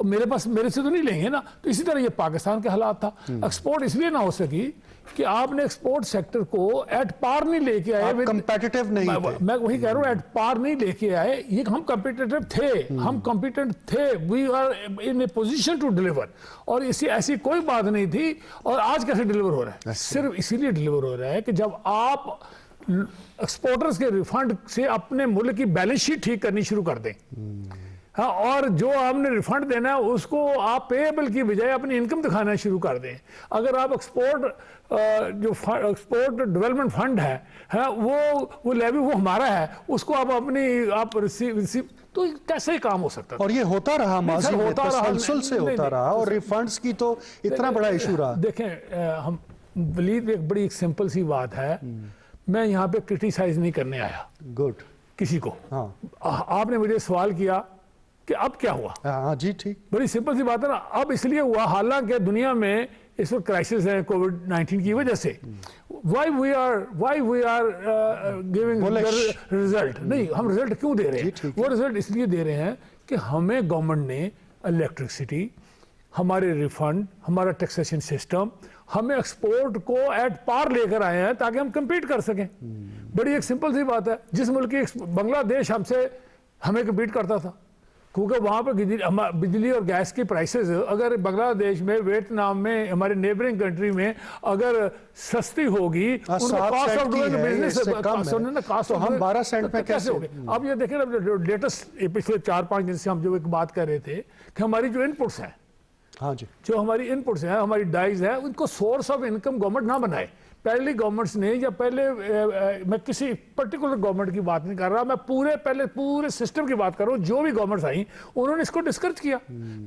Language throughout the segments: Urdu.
میرے پاس میرے سے تو نہیں لیں گے نا. تو اسی طرح یہ پاکستان کے حالات تھا. ایکسپورٹ اس لیے نہ ہو سکی کہ آپ نے ایکسپورٹ سیکٹر کو ایٹ پار نہیں لے کے آئے. کمپیٹیٹو نہیں تھے. میں وہی کہہ رہا ہوں, ایٹ پار نہیں لے کے آئے. یہ ہم کمپیٹیٹو تھے, ہم کمپیٹنٹ تھے, we are in a position to deliver. اور ایسی کوئی بات نہیں تھی. اور آج کیسے ڈیلیور ہو رہا ہے؟ صرف اسی لیے ڈیلیور ہو رہا ہے کہ جب آپ ایکسپورٹرز کے ریفنڈ سے اپنے ملک کی بیلنس شیٹ ٹھیک کرنی شروع کر دیں. ہاں, اور جو آپ نے ریفنڈ دینا ہے اس کو آپ پیبل کی بجائے اپنی انکم دکھانا شروع کر دیں. اگر آپ ایکسپورٹ ڈیولپمنٹ فنڈ ہے وہ لیوی وہ ہمارا ہے, اس کو آپ ریسیو تو کیسے کام ہو سکتا ہے؟ اور یہ ہوتا رہا ماضی میں, تسلسل سے ہوتا رہا, اور ریفنڈز کی تو اتنا بڑا ایشو رہا. دیکھیں ہم ولید, ایک بڑی ایک سمپل سی بات ہے, میں یہاں پہ کرٹیسائز نہیں کرنے آیا گڈ کسی کو. آپ نے مجھے سوال کیا کہ اب کیا ہوا. ہاں جی ٹھیک, بڑی سمپل سی بات ہے نا. اب اس لیے ہوا حالانکہ دنیا میں اس وقت کرائسس ہے کووڈ-19 کی وجہ سے. Why we are giving result. نہیں, ہم رزلٹ کیوں دے رہے ہیں؟ وہ رزلٹ اس لیے دے رہے ہیں کہ ہمیں گورنمنٹ نے الیکٹرسٹی, ہمارے ریفنڈ, ہمارا ٹیکسیشن سسٹم, ہمیں ایکسپورٹ کو ایٹ پار لے کر آئے ہیں تاکہ ہم کمپیٹ کر سکیں. بڑی ایک سمپل سی بات ہے. جس ملک کی بنگلہ دیش ہمیں کمپیٹ کرتا تھا, کیونکہ وہاں پہ بجلی اور گیس کی پرائسز اگر بنگلہ دیش میں, ویتنام میں, ہمارے نیبرنگ کنٹری میں اگر سستی ہوگی, تو ہم 12 سینٹ پہ کیسے ہوگی؟ اب یہ دیکھیں نا, لیٹسٹ پچھلے 4-5 دن سے ہم جو ایک بات کر رہے تھے کہ ہماری جو ان پٹس ہیں, ہاں جی, جو ہماری ان پٹس ہیں, ہماری ڈائز ہیں, ان کو سورس آف انکم گورنمنٹ نہ بنائے. پہلی گورنمنٹس نے, یا پہلے, میں کسی پرٹیکولر گورنمنٹ کی بات نہیں کر رہا, میں پورے سسٹم کی بات کر رہا ہوں. جو بھی گورنمنٹس آئیں انہوں نے اس کو ڈسکرچ کیا.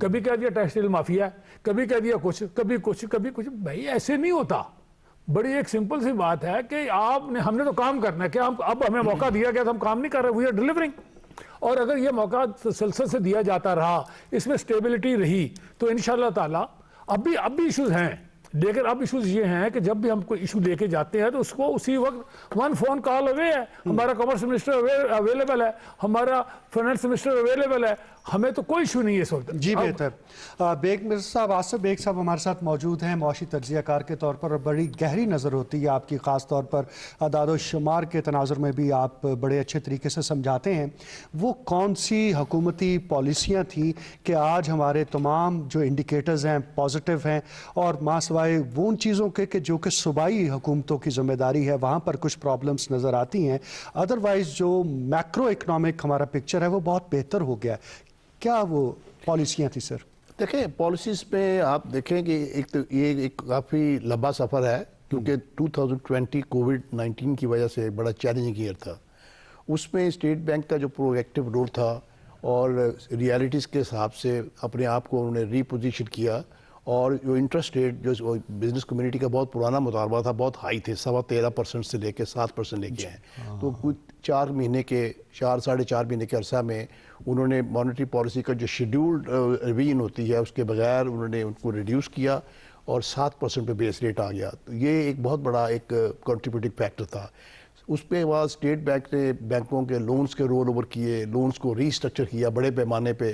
کبھی کہہ دیا ٹیکسٹائل مافیا ہے, کبھی کہہ دیا کچھ, کبھی کچھ. بھائی ایسے نہیں ہوتا. بڑی ایک سمپل سی بات ہے کہ ہم نے تو کام کرنا ہے. کیا اب ہمیں موقع دیا گیا تو ہم کام نہیں کر رہے, وی آر ڈیلیورنگ. اور اگر یہ موقع تسلسل سے دیا جاتا رہا, اس میں سٹیبلٹی رہی, تو انشاءاللہ تعالی اب بھی ایشوز ہیں. لیکن اب ایشوز یہ ہیں کہ جب بھی ہم کوئی ایشو لے کے جاتے ہیں تو اس کو اسی وقت 1 فون کال اوے ہے. ہمارا کامرس منسٹر اویلیبل ہے, ہمارا فائنانس منسٹر اویلیبل ہے, ہمیں تو کوئی ایشو نہیں ہے اس وقت. جی بہتر. بیگ مرزا صاحب, آصف بیگ صاحب ہمارے ساتھ موجود ہیں, معاشی تجزیہ کار کے طور پر, اور بڑی گہری نظر ہوتی ہے آپ کی, خاص طور پر اعداد و شمار کے تناظر میں بھی آپ بڑے اچھے طریقے سے سمجھاتے ہیں. وہ کون سی حکومتی پالیسیاں تھیں کہ آج ہمارے تمام جو انڈیکیٹرز ہیں پازیٹیو ہیں, اور ماں سوائے وہ ان چیزوں کے کہ جو کہ صوبائی حکومتوں کی ذمہ داری ہے, وہاں پر کچھ پرابلمز نظر آتی ہیں, ادروائز جو میکرو اکنامک ہمارا پکچر ہے وہ بہت بہتر ہو گیا. کیا وہ پالیسیاں تھیں سر؟ دیکھیں پالیسیز میں آپ دیکھیں کہ ایک تو یہ ایک کافی لمبا سفر ہے, کیونکہ 2020 کووڈ-19 کی وجہ سے بڑا چیلنجنگ ایئر تھا. اس میں اسٹیٹ بینک کا جو پرو ایکٹیو رول تھا اور ریالٹیز کے حساب سے اپنے آپ کو انہوں نے ری پوزیشن کیا, اور جو انٹرسٹ ریٹ جو بزنس کمیونٹی کا بہت پرانا مطالبہ تھا, بہت ہائی تھے, 13.25% سے لے کے 7% لے کے ہیں. تو کچھ 4 مہینے کے 4-4.5 مہینے کے عرصہ میں انہوں نے مانیٹری پالیسی کا جو شیڈیولڈ ریویژن ہوتی ہے اس کے بغیر انہوں نے ان کو ریڈیوس کیا, اور 7% پہ بیس ریٹ آ گیا. تو یہ ایک بہت بڑا ایک کنٹریبیوٹنگ فیکٹر تھا. اس پہ بعد اسٹیٹ بینک نے بینکوں کے لونز کے رول اوور کیے, لونز کو ری اسٹرکچر کیا بڑے پیمانے پہ,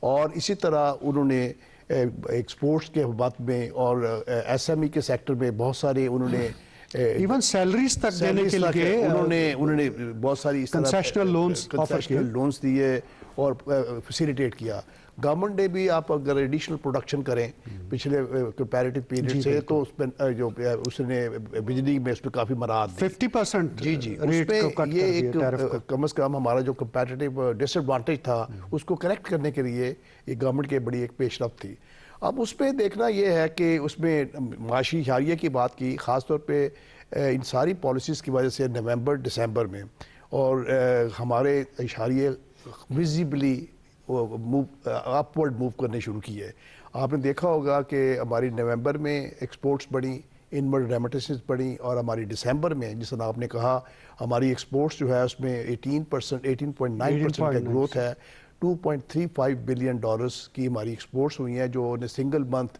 اور اسی طرح انہوں نے ایکسپورٹس کے بات میں اور ایس ایم ای کے سیکٹر میں بہت سارے انہوں نے ایون سیلریز تک دینے کے لیے انہوں نے بہت ساری کنسیشنل لونز دیے اور فیسیلیٹیٹ کیا. گورنمنٹ نے بھی, آپ اگر ایڈیشنل پروڈکشن کریں پچھلے کمپیریٹیو پیریڈ سے, تو اس میں جو اس نے بجلی میں اس پہ کافی مراحت دی 50%. جی یہ ایک کم از کم ہمارا جو کمپیریٹیو ڈس ایڈوانٹیج تھا اس کو کریکٹ کرنے کے لیے یہ گورنمنٹ کی بڑی ایک پیش رفت تھی. اب اس پہ دیکھنا یہ ہے کہ اس میں معاشی اشاریہ کی بات کی, خاص طور پہ ان ساری پالیسیز کی وجہ سے نومبر-دسمبر میں, اور ہمارے اشاریہ ویزیبلی اپورڈ موو کرنے شروع کیے. آپ نے دیکھا ہوگا کہ ہماری نومبر میں ایکسپورٹس بڑھی, انورڈ ریمیٹنسز بڑھی, اور ہماری دسمبر میں جس طرح آپ نے کہا ہماری ایکسپورٹس جو ہے اس میں 18.9% کا گروتھ ہے. $2.35 بلین کی ہماری ایکسپورٹس ہوئی ہیں, جو نے سنگل منتھ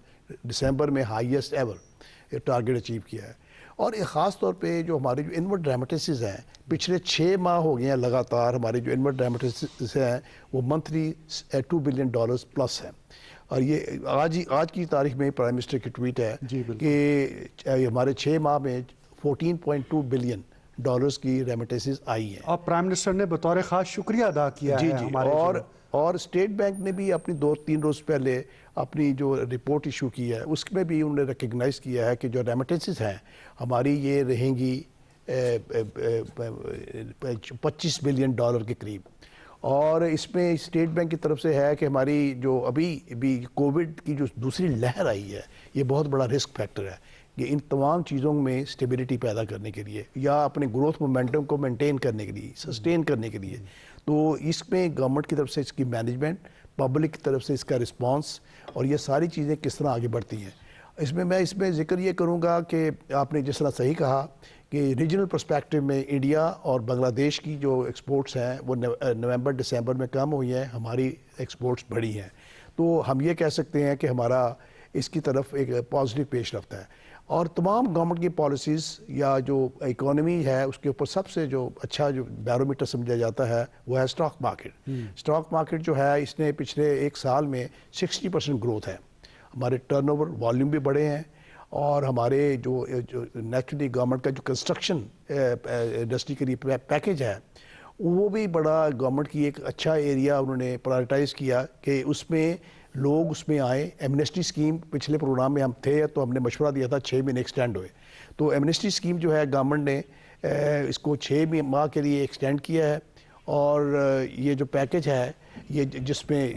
دسمبر میں ہائیسٹ ایور ٹارگیٹ اچیو کیا ہے. اور خاص طور پہ جو ہمارے جو انورٹ ریمیٹنسز ہیں پچھلے 6 ماہ ہو گئے ہیں لگاتار ہمارے جو انورٹ ریمیٹنسز ہیں وہ منتھلی $2 بلین پلس ہیں. اور یہ آج کی تاریخ میں پرائم منسٹر کی ٹویٹ ہے کہ ہمارے 6 ماہ میں $14.2 بلین کی ریمیٹنسز آئی ہیں. اور پرائم منسٹر نے بطور خاص شکریہ ادا کیا ہے ہمارے اور اسٹیٹ بینک نے بھی اپنی 2-3 روز پہلے اپنی جو رپورٹ ایشو کی ہے اس میں بھی انہوں نے ریکگنائز کیا ہے کہ جو ریمیٹنسز ہیں ہماری یہ رہیں گی $25 بلین کے قریب. اور اس میں اسٹیٹ بینک کی طرف سے ہے کہ ہماری جو ابھی کووڈ کی جو دوسری لہر آئی ہے یہ بہت بڑا رسک فیکٹر ہے کہ ان تمام چیزوں میں اسٹیبلٹی پیدا کرنے کے لیے یا اپنے گروتھ مومنٹم کو مینٹین کرنے کے لیے سسٹین کرنے کے لیے تو اس میں گورنمنٹ کی طرف سے اس کی مینجمنٹ پبلک کی طرف سے اس کا رسپانس اور یہ ساری چیزیں کس طرح آگے بڑھتی ہیں. اس میں ذکر یہ کروں گا کہ آپ نے جس طرح صحیح کہا کہ ریجنل پرسپیکٹو میں انڈیا اور بنگلہ دیش کی جو ایکسپورٹس ہیں وہ نومبر دسمبر میں کم ہوئی ہیں, ہماری ایکسپورٹس بڑھی ہیں. تو ہم یہ کہہ سکتے ہیں کہ ہمارا اس کی طرف ایک پازیٹیو پیش رفت ہے. اور تمام گورنمنٹ کی پالیسیز یا جو اکانومی ہے اس کے اوپر سب سے جو اچھا جو بیرومیٹر سمجھا جاتا ہے وہ ہے اسٹاک مارکیٹ. اسٹاک مارکیٹ جو ہے اس نے پچھلے 1 سال میں 60% گروتھ ہے. ہمارے ٹرن اوور والیوم بھی بڑھے ہیں اور ہمارے جو نیچرلی گورنمنٹ کا جو کنسٹرکشن انڈسٹری کے لیے پیکیج ہے وہ بھی بڑا گورنمنٹ کی ایک اچھا ایریا انہوں نے پرائرٹائز کیا کہ اس میں لوگ اس میں آئیں. ایمنسٹی اسکیم پچھلے پروگرام میں ہم تھے تو ہم نے مشورہ دیا تھا 6 مہینے ایکسٹینڈ ہوئے. تو ایمنسٹی اسکیم جو ہے گورنمنٹ نے اس کو 6 ماہ کے لیے ایکسٹینڈ کیا ہے. اور یہ جو پیکیج ہے یہ جس میں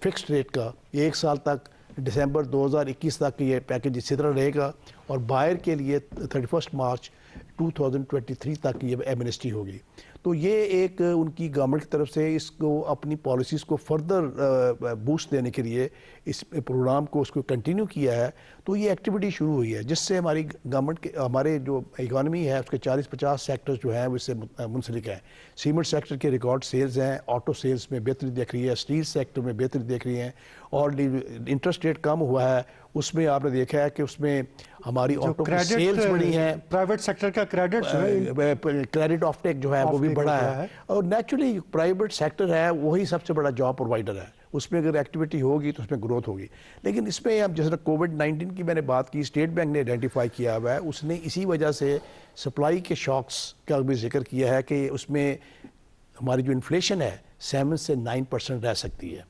فکسڈ ریٹ کا یہ 1 سال تک دسمبر 2021 تک یہ پیکیج اسی طرح رہے گا اور باہر کے لیے 31 مارچ 2023 تک یہ ایمنسٹی ہوگی. تو یہ ایک ان کی گورنمنٹ کی طرف سے اس کو اپنی پالیسیز کو فردر بوسٹ دینے کے لیے اس پروگرام کو اس کو کنٹینیو کیا ہے. تو یہ ایکٹیویٹی شروع ہوئی ہے جس سے ہماری گورنمنٹ کے ہمارے جو اکانومی ہے اس کے 40-50 سیکٹرز جو ہیں وہ اس سے منسلک ہیں. سیمنٹ سیکٹر کے ریکارڈ سیلز ہیں, آٹو سیلز میں بہتری دیکھ رہی ہے, اسٹیل سیکٹر میں بہتری دیکھ رہی ہیں اور انٹرسٹ ریٹ کم ہوا ہے اس میں آپ نے دیکھا ہے کہ اس میں ہماری آٹو کی سیلز بڑی ہیں. پرائیویٹ سیکٹر کا کریڈٹ آف ٹیک جو ہے وہ بھی بڑا ہے اور نیچرلی پرائیویٹ سیکٹر ہے وہی سب سے بڑا جاب پرووائڈر ہے. اس میں اگر ایکٹیویٹی ہوگی تو اس میں گروتھ ہوگی. لیکن اس میں اب جس طرح کووڈ-19 کی میں نے بات کی اسٹیٹ بینک نے آئیڈینٹیفائی کیا ہوا ہے اس نے اسی وجہ سے سپلائی کے شاکس کا بھی ذکر کیا ہے کہ اس میں ہماری جو انفلیشن ہے 7 سے 9% رہ سکتی ہے,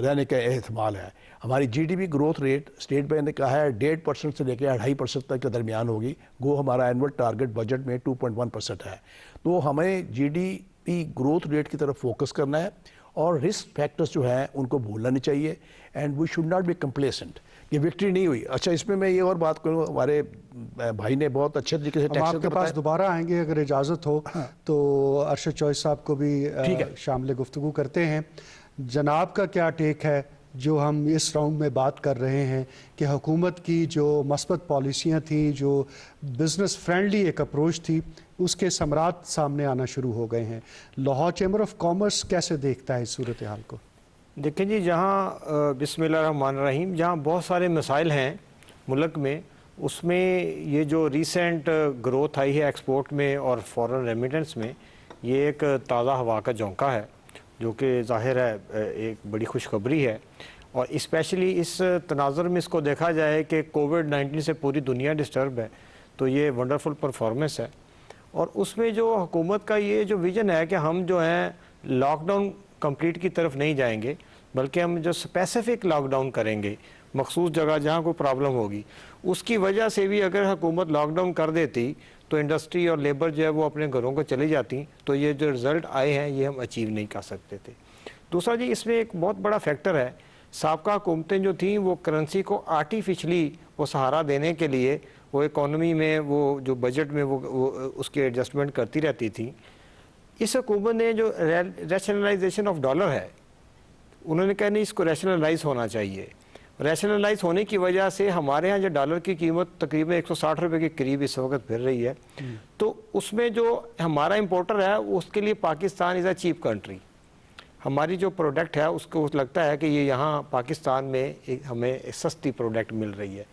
رہنے کا احتمال ہے. ہماری G D P growth rate State Bank نے کہا ہے 1.5% سے لے کے 2.5% تک کے درمیان ہوگی. گو ہمارا اینول ٹارگٹ بجٹ میں 2.1% ہے. تو ہمیں G D P growth rate کی طرف فوکس کرنا ہے اور رسک فیکٹرز جو ہیں ان کو بھولنا نہیں چاہیے and we should not be complacent. یہ وکٹری نہیں ہوئی. اچھا اس میں یہ اور بات کروں, ہمارے بھائی نے بہت اچھے طریقے سے آپ کے پاس دوبارہ آئیں گے اگر اجازت ہو تو ارشد چوہے صاحب کو بھی شامل گفتگو کرتے ہیں. جناب کا کیا ٹیک ہے جو ہم اس راؤنڈ میں بات کر رہے ہیں کہ حکومت کی جو مثبت پالیسیاں تھیں, جو بزنس فرینڈلی ایک اپروچ تھی, اس کے ثمرات سامنے آنا شروع ہو گئے ہیں. لاہور چیمبر آف کامرس کیسے دیکھتا ہے اس صورتحال کو؟ دیکھیں جی, جہاں بسم اللہ الرحمن الرحیم جہاں بہت سارے مسائل ہیں ملک میں, اس میں یہ جو ریسنٹ گروتھ آئی ہے ایکسپورٹ میں اور فورن ریمیٹنس میں, یہ ایک تازہ ہوا کا جھونکا ہے جو کہ ظاہر ہے ایک بڑی خوشخبری ہے. اور اسپیشلی اس تناظر میں اس کو دیکھا جائے کہ کووڈ-19 سے پوری دنیا ڈسٹرب ہے تو یہ ونڈرفل پرفارمنس ہے. اور اس میں جو حکومت کا یہ جو ویژن ہے کہ ہم جو ہیں لاک ڈاؤن کمپلیٹ کی طرف نہیں جائیں گے بلکہ ہم جو اسپیسیفک لاک ڈاؤن کریں گے مخصوص جگہ جہاں کوئی پرابلم ہوگی, اس کی وجہ سے بھی اگر حکومت لاک ڈاؤن کر دیتی تو انڈسٹری اور لیبر جو ہے وہ اپنے گھروں کو چلی جاتی, تو یہ جو رزلٹ آئے ہیں یہ ہم اچیو نہیں کر سکتے تھے. دوسرا جی, اس میں ایک بہت بڑا فیکٹر ہے, سابقہ حکومتیں جو تھیں وہ کرنسی کو آرٹیفیشلی وہ سہارا دینے کے لیے وہ اکانومی میں وہ جو بجٹ میں وہ اس کی ایڈجسٹمنٹ کرتی رہتی تھی. اس حکومت نے جو ریشنلائزیشن آف ڈالر ہے انہوں نے کہا نہیں, اس کو ریشنلائز ہونا چاہیے. ریشنلائز ہونے کی وجہ سے ہمارے ہاں جو ڈالر کی قیمت تقریباً 160 روپے کے قریب اس وقت پھر رہی ہے, تو اس میں جو ہمارا امپورٹر ہے اس کے لیے پاکستان از اے چیپ کنٹری. ہماری جو پروڈکٹ ہے اس کو لگتا ہے کہ یہ یہاں پاکستان میں ہمیں سستی پروڈکٹ مل رہی ہے.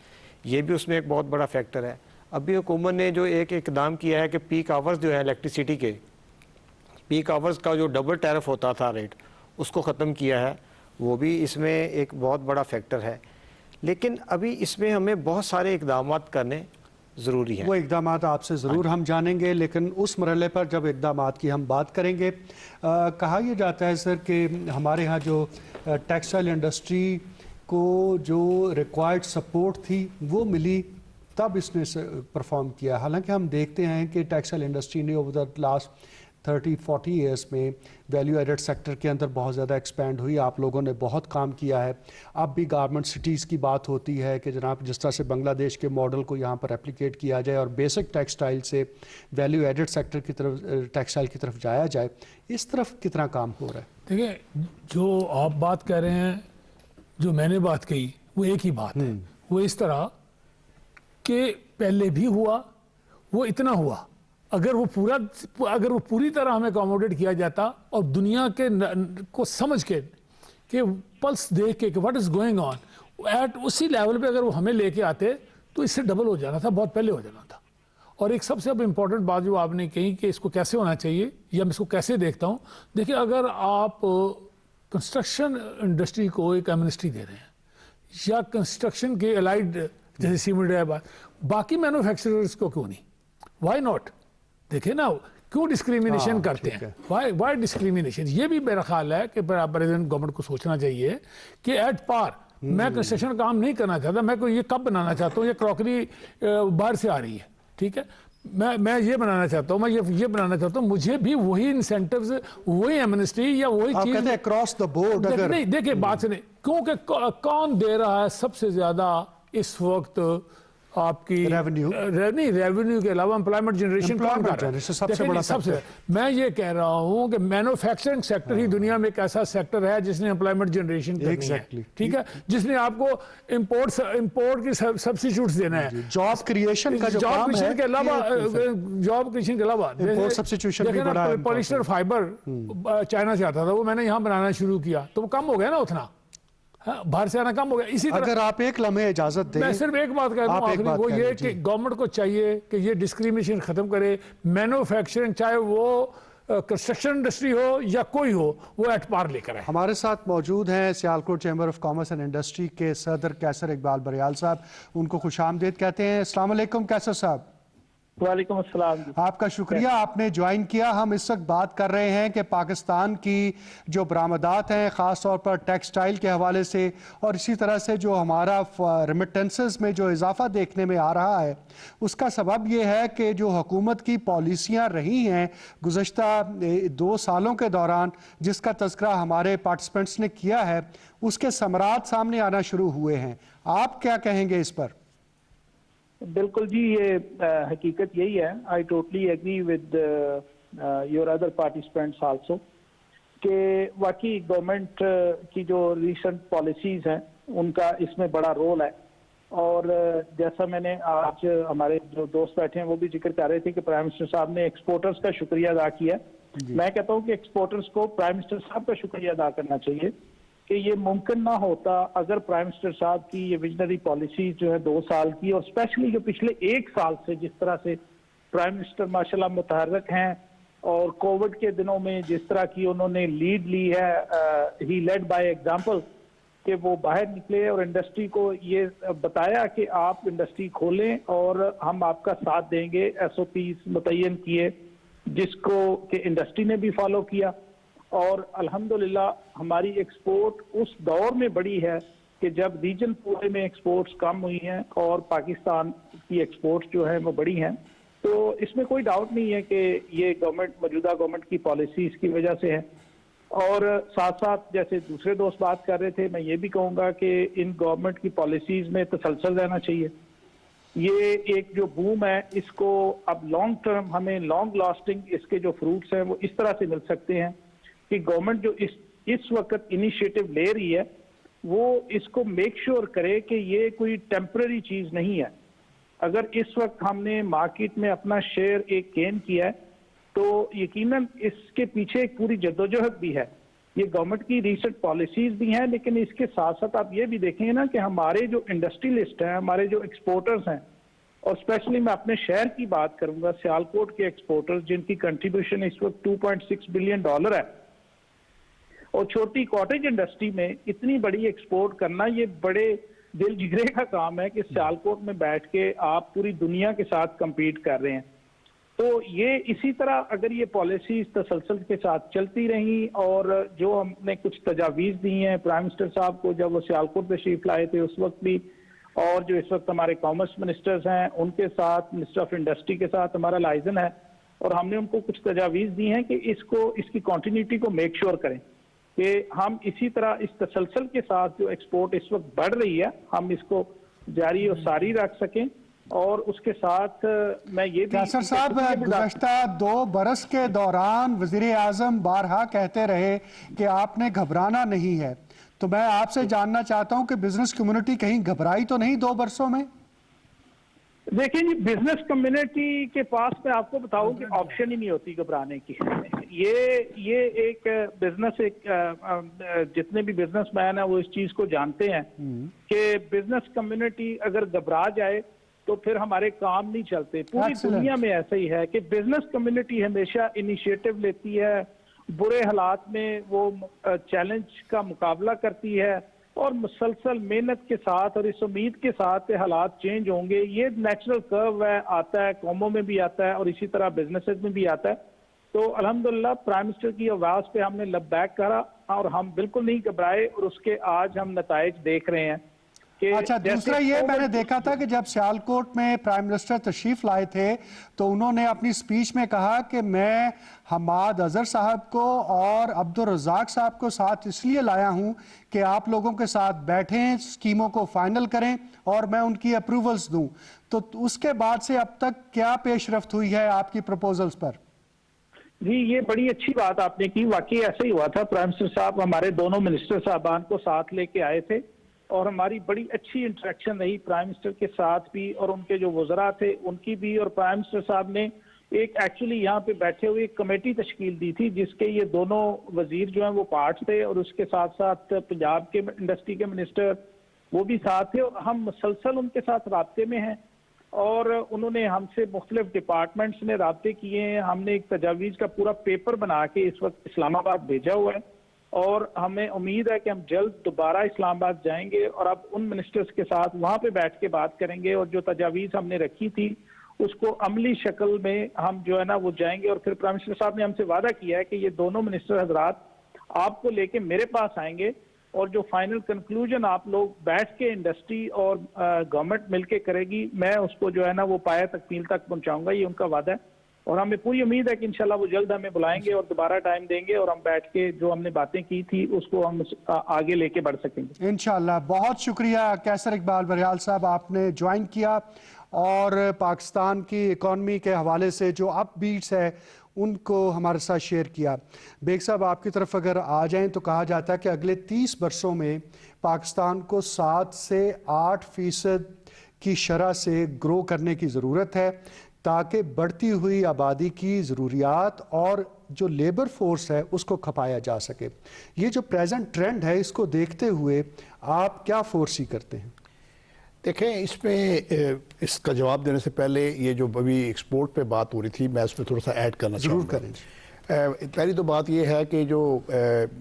یہ بھی اس میں ایک بہت بڑا فیکٹر ہے. ابھی حکومت نے جو ایک اقدام کیا ہے کہ پیک آورز جو ہے الیکٹریسٹی کے پیک آورز کا جو ڈبل ٹیرف ہوتا تھا ریٹ اس کو ختم کیا ہے، وہ بھی اس میں ایک بہت بڑا فیکٹر ہے. لیکن ابھی اس میں ہمیں بہت سارے اقدامات کرنے ضروری ہیں. وہ اقدامات آپ سے ضرور ہم جانیں گے، لیکن اس مرحلے پر جب اقدامات کی ہم بات کریں گے، کہا یہ جاتا ہے سر کہ ہمارے ہاں جو ٹیکسٹائل انڈسٹری کو جو ریکوائرڈ سپورٹ تھی وہ ملی تب اس نے پرفارم کیا. حالانکہ ہم دیکھتے ہیں کہ ٹیکسٹائل انڈسٹری نے اوور دا لاسٹ 30-40 ایئرس میں ویلیو ایڈڈ سیکٹر کے اندر بہت زیادہ ایکسپینڈ ہوئی. آپ لوگوں نے بہت کام کیا ہے. اب بھی گارمنٹ سٹیز کی بات ہوتی ہے کہ جناب جس طرح سے بنگلہ دیش کے ماڈل کو یہاں پر ریپلیکیٹ کیا جائے اور بیسک ٹیکسٹائل سے ویلیو ایڈڈ سیکٹر کی طرف ٹیکسٹائل کی طرف جایا جائے. اس طرف کتنا کام ہو رہا ہے؟ دیکھیں، جو آپ بات کہہ رہے ہیں، جو میں نے بات کہی، وہ ایک ہی بات ہے. وہ اس طرح کہ پہلے بھی ہوا، وہ اتنا ہوا. اگر وہ پوری طرح ہمیں اکوموڈیٹ کیا جاتا اور دنیا کے کو سمجھ کے کہ پلس دیکھ کے کہ what is going on at اسی لیول پہ اگر وہ ہمیں لے کے آتے تو اس سے ڈبل ہو جانا تھا، بہت پہلے ہو جانا تھا. اور ایک سب سے اب امپورٹنٹ بات جو آپ نے کہی کہ اس کو کیسے ہونا چاہیے یا میں اس کو کیسے دیکھتا ہوں. دیکھیں، اگر آپ کنسٹرکشن انڈسٹری کو ایک ایمنسٹی دے رہے ہیں یا کنسٹرکشن کے الائڈ جیسے سیمنٹ ہے، باقی مینوفیکچررز کو کیوں نہیں؟ Why not? دیکھیں نا، کیوں ڈسکریمنیشن کرتے ہیں؟ Why discrimination? یہ بھی میرا خیال ہے کہ پریزیڈنٹ گورنمنٹ کو سوچنا چاہیے کہ ایٹ پار میں کنسٹرکشن کام نہیں کرنا چاہتا. میں کو یہ کب بنانا چاہتا ہوں؟ یہ کراکری باہر سے آ رہی ہے، ٹھیک ہے، میں یہ بنانا چاہتا ہوں، میں یہ بنانا چاہتا ہوں، مجھے بھی وہی انسینٹیوز، وہی ایمنسٹی یا وہی چیز. کہتے ہیں اکراس دا بورڈ. نہیں، دیکھیں بات سے نہیں، کیونکہ کون دے رہا ہے سب سے زیادہ اس وقت آپ کی ریونیو کے علاوہ امپلائمنٹ جنریشن کون کر رہا ہے؟ سب سے بڑا. میں یہ کہہ رہا ہوں کہ مینوفیکچرنگ سیکٹر ہی دنیا میں ایک ایسا سیکٹر ہے جس نے امپلائمنٹ جنریشن کرنی ہے، ٹھیک ہے، جس نے آپ کو امپورٹ کی سبسٹیٹیوٹس دینا ہے. جاب کریشن کا جو کام ہے کے علاوہ جاب کریشن کے علاوہ پولیسٹر فائبر چائنا سے آتا تھا، وہ میں نے یہاں بنانا شروع کیا تو وہ کم ہو گیا نا، اتنا باہر سے آنا کم ہو گیا. اسی طرح اگر آپ ایک لمحے اجازت دیں، میں صرف ایک بات کہہ دوں، وہ یہ کہ گورنمنٹ کو چاہیے کہ یہ ڈسکریمنیشن ختم کرے. مینوفیکچرنگ چاہے وہ کنسٹرکشن انڈسٹری ہو یا کوئی ہو، وہ ایٹ پار لے کر آئے. ہمارے ساتھ موجود ہیں Sialkot chamber of commerce and industry کے صدر کیسر اقبال بریال صاحب. ان کو خوش آمدید کہتے ہیں. السلام علیکم کیسر صاحب. وعلیکم السلام. آپ کا شکریہ، آپ نے جوائن کیا. ہم اس وقت بات کر رہے ہیں کہ پاکستان کی جو برآمدات ہیں خاص طور پر ٹیکسٹائل کے حوالے سے اور اسی طرح سے جو ہمارا ریمیٹنسز میں جو اضافہ دیکھنے میں آ رہا ہے، اس کا سبب یہ ہے کہ جو حکومت کی پالیسیاں رہی ہیں گزشتہ 2 سالوں کے دوران، جس کا تذکرہ ہمارے پارٹیسپنٹس نے کیا ہے، اس کے ثمرات سامنے آنا شروع ہوئے ہیں. آپ کیا کہیں گے اس پر؟ بالکل جی، یہ حقیقت یہی ہے. I totally agree with your other participants also کہ واقعی گورنمنٹ کی جو ریسنٹ پالیسیز ہیں ان کا اس میں بڑا رول ہے. اور جیسا میں نے آج ہمارے جو دوست بیٹھے ہیں وہ بھی ذکر کر رہے تھے کہ پرائم منسٹر صاحب نے ایکسپورٹرز کا شکریہ ادا کیا. میں کہتا ہوں کہ ایکسپورٹرز کو پرائم منسٹر صاحب کا شکریہ ادا کرنا چاہیے کہ یہ ممکن نہ ہوتا اگر پرائم منسٹر صاحب کی یہ ویژنری پالیسی جو ہے 2 سال کی، اور اسپیشلی جو پچھلے 1 سال سے جس طرح سے پرائم منسٹر ماشاءاللہ متحرک ہیں اور کووڈ کے دنوں میں جس طرح کی انہوں نے لیڈ لی ہے، ہی لیڈ بائی ایگزامپل، کہ وہ باہر نکلے اور انڈسٹری کو یہ بتایا کہ آپ انڈسٹری کھولیں اور ہم آپ کا ساتھ دیں گے. SOPs متعین کیے جس کو کہ انڈسٹری نے بھی فالو کیا. اور الحمدللہ ہماری ایکسپورٹ اس دور میں بڑی ہے کہ جب ریجن پورے میں ایکسپورٹس کم ہوئی ہیں اور پاکستان کی ایکسپورٹس جو ہیں وہ بڑی ہیں. تو اس میں کوئی ڈاؤٹ نہیں ہے کہ یہ موجودہ گورنمنٹ کی پالیسیز کی وجہ سے ہے. اور ساتھ ساتھ جیسے دوسرے دوست بات کر رہے تھے، میں یہ بھی کہوں گا کہ ان گورنمنٹ کی پالیسیز میں تسلسل رہنا چاہیے. یہ ایک جو بوم ہے اس کو اب لانگ ٹرم ہمیں لانگ لاسٹنگ اس کے جو فروٹس ہیں وہ اس طرح سے مل سکتے ہیں کہ گورنمنٹ جو اس وقت انیشیٹو لے رہی ہے وہ اس کو میک شور کرے کہ یہ کوئی ٹیمپرری چیز نہیں ہے. اگر اس وقت ہم نے مارکیٹ میں اپنا شیئر ایک گین کیا ہے تو یقیناً اس کے پیچھے ایک پوری جدوجہد بھی ہے. یہ گورنمنٹ کی ریسنٹ پالیسیز بھی ہیں، لیکن اس کے ساتھ ساتھ آپ یہ بھی دیکھیں نا کہ ہمارے جو انڈسٹریلسٹ ہیں، ہمارے جو ایکسپورٹرز ہیں، اور اسپیشلی میں اپنے شہر کی بات کروں گا، سیالکوٹ کے ایکسپورٹرز جن کی کنٹریبیوشن اس وقت $2.6 بلین ہے، اور چھوٹی کاٹیج انڈسٹری میں اتنی بڑی ایکسپورٹ کرنا یہ بڑے دل جگرے کا کام ہے کہ سیالکوٹ میں بیٹھ کے آپ پوری دنیا کے ساتھ کمپیٹ کر رہے ہیں. تو یہ اسی طرح اگر یہ پالیسیز تسلسل کے ساتھ چلتی رہیں اور جو ہم نے کچھ تجاویز دی ہیں پرائم منسٹر صاحب کو جب وہ سیالکوٹ تشریف لائے تھے اس وقت بھی، اور جو اس وقت ہمارے کامرس منسٹرز ہیں ان کے ساتھ، منسٹر آف انڈسٹری کے ساتھ ہمارا لائزن ہے، اور ہم نے ان کو کچھ تجاویز دی ہیں کہ اس کی کنٹینیوٹی کو میک شور کریں کہ ہم اسی طرح اس تسلسل کے ساتھ جو ایکسپورٹ اس وقت بڑھ رہی ہے ہم اس کو جاری اور ساری رکھ سکیں. اور اس کے ساتھ میں یہ بھی کیسر صاحب، گزشتہ 2 برس کے دوران وزیر اعظم بارہا کہتے رہے کہ آپ نے گھبرانا نہیں ہے، تو میں آپ سے جاننا چاہتا ہوں کہ بزنس کمیونٹی کہیں گھبرائی تو نہیں 2 برسوں میں؟ دیکھیں جی، بزنس کمیونٹی کے پاس میں آپ کو بتاؤں کہ آپشن ہی نہیں ہوتی گھبرانے کی. یہ ایک بزنس، جتنے بھی بزنس مین ہیں وہ اس چیز کو جانتے ہیں کہ بزنس کمیونٹی اگر گھبرا جائے تو پھر ہمارے کام نہیں چلتے. پوری دنیا میں ایسا ہی ہے کہ بزنس کمیونٹی ہمیشہ انیشیٹو لیتی ہے، برے حالات میں وہ چیلنج کا مقابلہ کرتی ہے اور مسلسل محنت کے ساتھ اور اس امید کے ساتھ کہ حالات چینج ہوں گے. یہ نیچرل کرو ہے، آتا ہے، قوموں میں بھی آتا ہے اور اسی طرح بزنسز میں بھی آتا ہے. تو الحمدللہ پرائم منسٹر کی آواز پہ ہم نے لب بیک کرا اور ہم بالکل نہیں گھبرائے، اور اس کے آج ہم نتائج دیکھ رہے ہیں. اچھا، دوسرا یہ میں نے دیکھا تھا کہ جب سیالکوٹ میں پرائم منسٹر تشریف لائے تھے تو انہوں نے اپنی سپیچ میں کہا کہ میں حماد اظہر صاحب کو اور عبدالرزاق صاحب کو ساتھ اس لیے لایا ہوں کہ آپ لوگوں کے ساتھ بیٹھیں، سکیموں کو فائنل کریں اور میں ان کی اپروولز دوں. تو اس کے بعد سے اب تک کیا پیش رفت ہوئی ہے آپ کی پروپوزلز پر؟ جی، یہ بڑی اچھی بات آپ نے کی. واقعی ایسا ہی ہوا تھا. پرائم منسٹر صاحب ہمارے دونوں منسٹر صاحبان کو ساتھ لے کے آئے تھے اور ہماری بڑی اچھی انٹریکشن رہی پرائم منسٹر کے ساتھ بھی اور ان کے جو وزراء تھے ان کی بھی. اور پرائم منسٹر صاحب نے ایک ایکچولی یہاں پہ بیٹھے ہوئے ایک کمیٹی تشکیل دی تھی جس کے یہ دونوں وزیر جو ہیں وہ پارٹ تھے، اور اس کے ساتھ ساتھ پنجاب کے انڈسٹری کے منسٹر وہ بھی ساتھ تھے، اور ہم مسلسل ان کے ساتھ رابطے میں ہیں. اور انہوں نے ہم سے مختلف ڈپارٹمنٹس نے رابطے کیے ہیں. ہم نے ایک تجاویز کا پورا پیپر بنا کے اس وقت اسلام آباد بھیجا ہوا ہے، اور ہمیں امید ہے کہ ہم جلد دوبارہ اسلام آباد جائیں گے اور اب ان منسٹرز کے ساتھ وہاں پہ بیٹھ کے بات کریں گے، اور جو تجاویز ہم نے رکھی تھی اس کو عملی شکل میں ہم جو ہے نا وہ جائیں گے. اور پھر پرائم منسٹر صاحب نے ہم سے وعدہ کیا ہے کہ یہ دونوں منسٹر حضرات آپ کو لے کے میرے پاس آئیں گے اور جو فائنل کنکلوژن آپ لوگ بیٹھ کے انڈسٹری اور گورنمنٹ مل کے کرے گی، میں اس کو جو ہے نا وہ پایہ تکمیل تک پہنچاؤں گا. یہ ان کا وعدہ ہے اور ہمیں پوری امید ہے کہ انشاءاللہ وہ جلد ہمیں بلائیں گے اور دوبارہ ٹائم دیں گے اور ہم بیٹھ کے جو ہم نے باتیں کی تھی اس کو ہم آگے لے کے بڑھ سکیں گے انشاءاللہ. بہت شکریہ کیسر اقبال بریال صاحب، آپ نے جوائن کیا اور پاکستان کی اکانومی کے حوالے سے جو اپ بیٹس ہے ان کو ہمارے ساتھ شیئر کیا. بیگ صاحب، آپ کی طرف اگر آ جائیں تو کہا جاتا ہے کہ اگلے 30 برسوں میں پاکستان کو 7 سے 8% کی شرح سے گرو کرنے کی ضرورت ہے تاکہ بڑھتی ہوئی آبادی کی ضروریات اور جو لیبر فورس ہے اس کو کھپایا جا سکے. یہ جو پریزنٹ ٹرینڈ ہے اس کو دیکھتے ہوئے آپ کیا فورسی کرتے ہیں؟ دیکھیں، اس میں اس کا جواب دینے سے پہلے یہ جو ابھی ایکسپورٹ پہ بات ہو رہی تھی میں اس پہ تھوڑا سا ایڈ کرنا چاہوں گا. ضرور کریں. پہلی تو بات یہ ہے کہ جو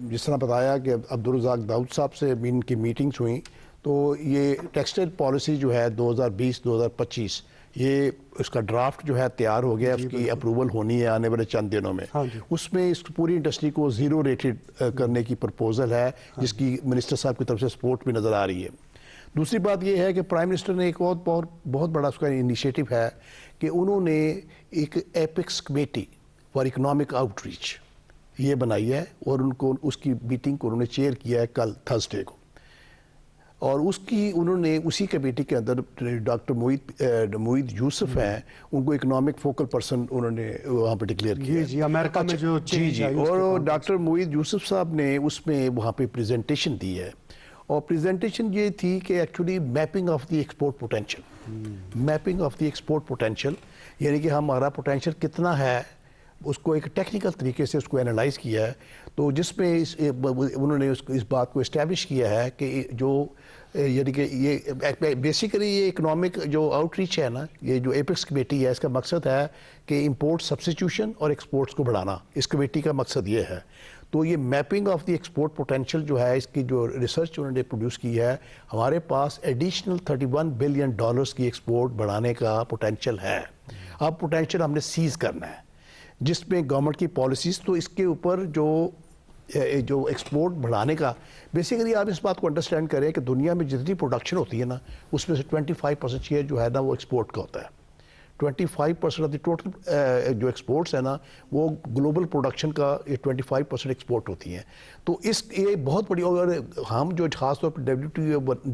جس طرح بتایا کہ عبدالرزاق داؤد صاحب سے ان کی میٹنگز ہوئیں تو یہ ٹیکسٹائل پالیسی جو ہے 2020-2025 یہ اس کا ڈرافٹ جو ہے تیار ہو گیا، اس کی اپروول ہونی ہے آنے والے چند دنوں میں. اس میں اس پوری انڈسٹری کو 0 ریٹڈ کرنے کی پرپوزل ہے جس کی منسٹر صاحب کی طرف سے سپورٹ بھی نظر آ رہی ہے. دوسری بات یہ ہے کہ پرائم منسٹر نے ایک بہت بڑا اس کا انیشیٹو ہے کہ انہوں نے ایک apex committee for economic out reach یہ بنائی ہے اور ان کو اس کی میٹنگ کو انہوں نے چیئر کیا ہے کل تھرسڈے کو، اور اس کی انہوں نے اسی کمیٹی کے اندر ڈاکٹر معید یوسف ہیں ان کو اکنامک فوکل پرسن انہوں نے وہاں پہ ڈکلیئر کیا. جی امریکہ میں جو جی اور ڈاکٹر معید یوسف صاحب نے اس میں وہاں پہ پریزنٹیشن دی ہے، اور پریزنٹیشن یہ تھی کہ actually mapping of the export potential, mapping of the export potential, یعنی کہ ہمارا پوٹینشیل کتنا ہے اس کو ایک ٹیکنیکل طریقے سے اس کو انالائز کیا ہے، تو جس میں انہوں نے اس بات کو اسٹیبلش کیا ہے کہ جو یعنی کہ یہ بیسیکلی یہ اکنامک جو آؤٹ ریچ ہے نا، یہ جو ایپیکس کمیٹی ہے، اس کا مقصد ہے کہ امپورٹ سبسٹیٹیوشن اور ایکسپورٹس کو بڑھانا، اس کمیٹی کا مقصد یہ ہے۔ تو یہ mapping of the export potential جو ہے، اس کی جو ریسرچ انہوں نے پروڈیوس کی ہے، ہمارے پاس ایڈیشنل $31 بلین کی ایکسپورٹ بڑھانے کا پوٹینشیل ہے۔ اب پوٹینشیل ہم نے سیز کرنا ہے، جس میں گورنمنٹ کی پالیسیز، تو اس کے اوپر جو ایکسپورٹ بڑھانے کا بیسیکلی آپ اس بات کو انڈرسٹینڈ کریں کہ دنیا میں جتنی پروڈکشن ہوتی ہے نا، اس میں سے 25% شیئر جو ہے نا وہ ایکسپورٹ کا ہوتا ہے۔ 25% آف دی ٹوٹل جو ایکسپورٹس ہیں نا، وہ گلوبل پروڈکشن کا 25% ایکسپورٹ ہوتی ہیں۔ تو یہ بہت بڑی، اور ہم جو خاص طور پر